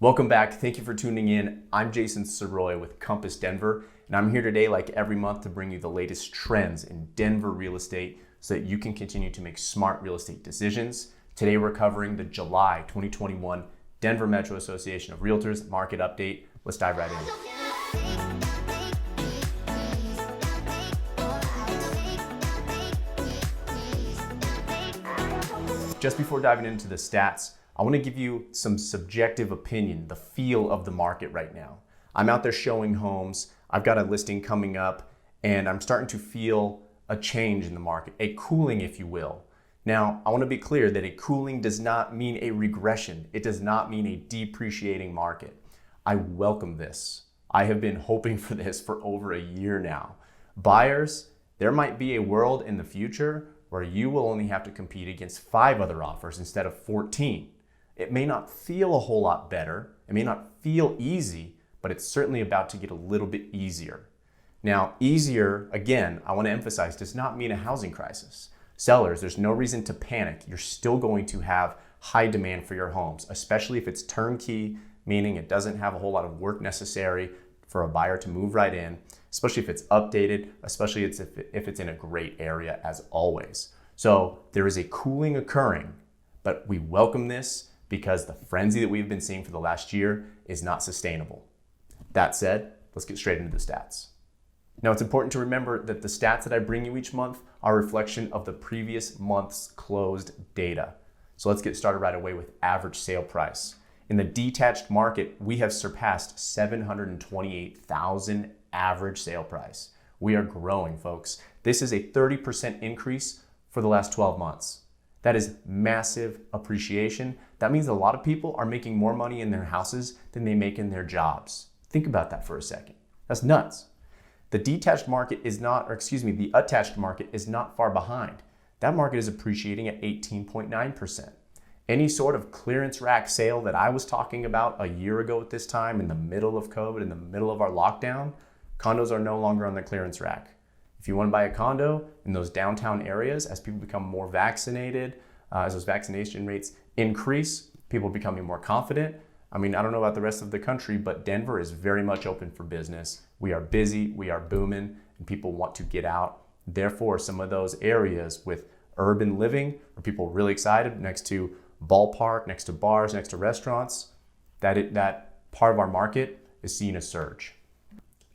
Welcome back. Thank you for tuning in. I'm Jason Sirois with Compass Denver, and I'm here today, like every month, to bring you the latest trends in Denver real estate so that you can continue to make smart real estate decisions. Today, we're covering the July 2021 Denver Metro Association of Realtors Market Update. Let's dive right in. Just before diving into the stats, I want to give you some subjective opinion, the feel of the market right now. I'm out there showing homes. I've got a listing coming up, and I'm starting to feel a change in the market, a cooling, if you will. Now, I want to be clear that a cooling does not mean a regression. It does not mean a depreciating market. I welcome this. I have been hoping for this for over a year now. Buyers, there might be a world in the future where you will only have to compete against 5 other offers instead of 14. It may not feel a whole lot better. It may not feel easy, but it's certainly about to get a little bit easier. Now, easier, again, I want to emphasize, does not mean a housing crisis. Sellers, there's no reason to panic. You're still going to have high demand for your homes, especially if it's turnkey, meaning it doesn't have a whole lot of work necessary for a buyer to move right in, especially if it's updated, especially if it's in a great area as always. So there is a cooling occurring, but we welcome this because the frenzy that we've been seeing for the last year is not sustainable. That said, let's get straight into the stats. Now, it's important to remember that the stats that I bring you each month are a reflection of the previous month's closed data. So let's get started right away with average sale price. In the detached market, we have surpassed $728,000 average sale price. We are growing, folks. This is a 30% increase for the last 12 months. That is massive appreciation. That means a lot of people are making more money in their houses than they make in their jobs. Think about that for a second. That's nuts. The attached market is not far behind. That market is appreciating at 18.9%. Any sort of clearance rack sale that I was talking about a year ago at this time, in the middle of COVID, in the middle of our lockdown, condos are no longer on the clearance rack. If you want to buy a condo in those downtown areas, as people become more vaccinated, as those vaccination rates increase, people are becoming more confident. I mean, I don't know about the rest of the country, but Denver is very much open for business. We are busy, we are booming, and people want to get out. Therefore, some of those areas with urban living, where people are really excited, next to ballpark, next to bars, next to restaurants, that part of our market is seeing a surge.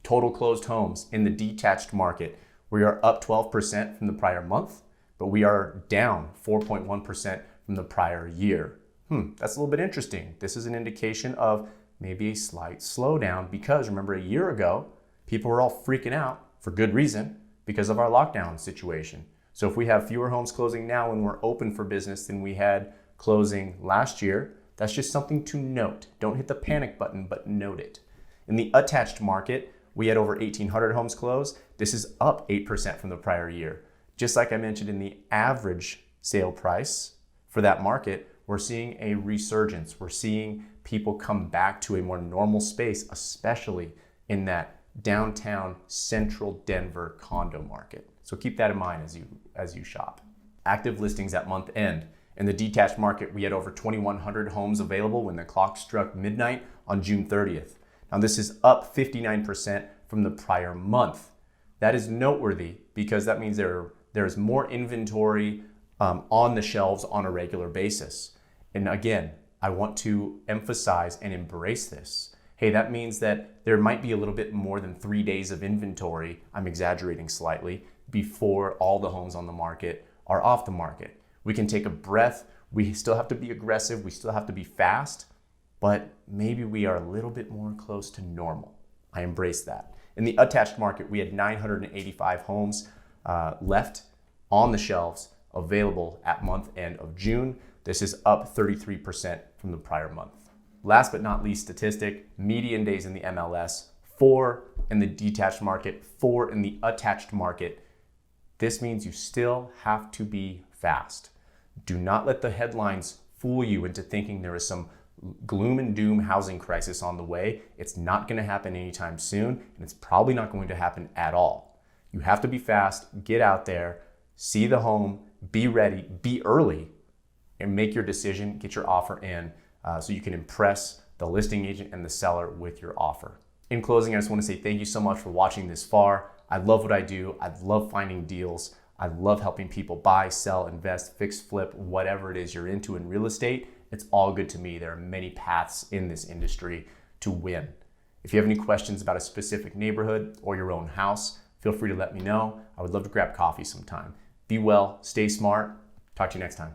Total closed homes in the detached market, we are up 12% from the prior month, but we are down 4.1% from the prior year. That's a little bit interesting. This is an indication of maybe a slight slowdown because remember a year ago, people were all freaking out for good reason because of our lockdown situation. So if we have fewer homes closing now when we're open for business than we had closing last year, that's just something to note. Don't hit the panic button, but note it. In the attached market, we had over 1,800 homes close. This is up 8% from the prior year. Just like I mentioned in the average sale price for that market, we're seeing a resurgence. We're seeing people come back to a more normal space, especially in that downtown central Denver condo market. So keep that in mind as you shop. Active listings at month end. In the detached market, we had over 2,100 homes available when the clock struck midnight on June 30th. Now this is up 59% from the prior month. That is noteworthy because that means there's more inventory on the shelves on a regular basis. And again, I want to emphasize and embrace this. Hey, that means that there might be a little bit more than 3 days of inventory, I'm exaggerating slightly, before all the homes on the market are off the market. We can take a breath. We still have to be aggressive. We still have to be fast, but maybe we are a little bit more close to normal. I embrace that. In the attached market, we had 985 homes left on the shelves available at month end of June. This is up 33% from the prior month. Last but not least statistic, median days in the MLS, 4 in the detached market, 4 in the attached market. This means you still have to be fast. Do not let the headlines fool you into thinking there is some gloom and doom housing crisis on the way. It's not going to happen anytime soon, and it's probably not going to happen at all. You have to be fast, get out there, see the home, be ready, be early, and make your decision, get your offer in so you can impress the listing agent and the seller with your offer. In closing, I just want to say thank you so much for watching this far. I love what I do. I love finding deals. I love helping people buy, sell, invest, fix, flip, whatever it is you're into in real estate. It's all good to me. There are many paths in this industry to win. If you have any questions about a specific neighborhood or your own house, feel free to let me know. I would love to grab coffee sometime. Be well, stay smart. Talk to you next time.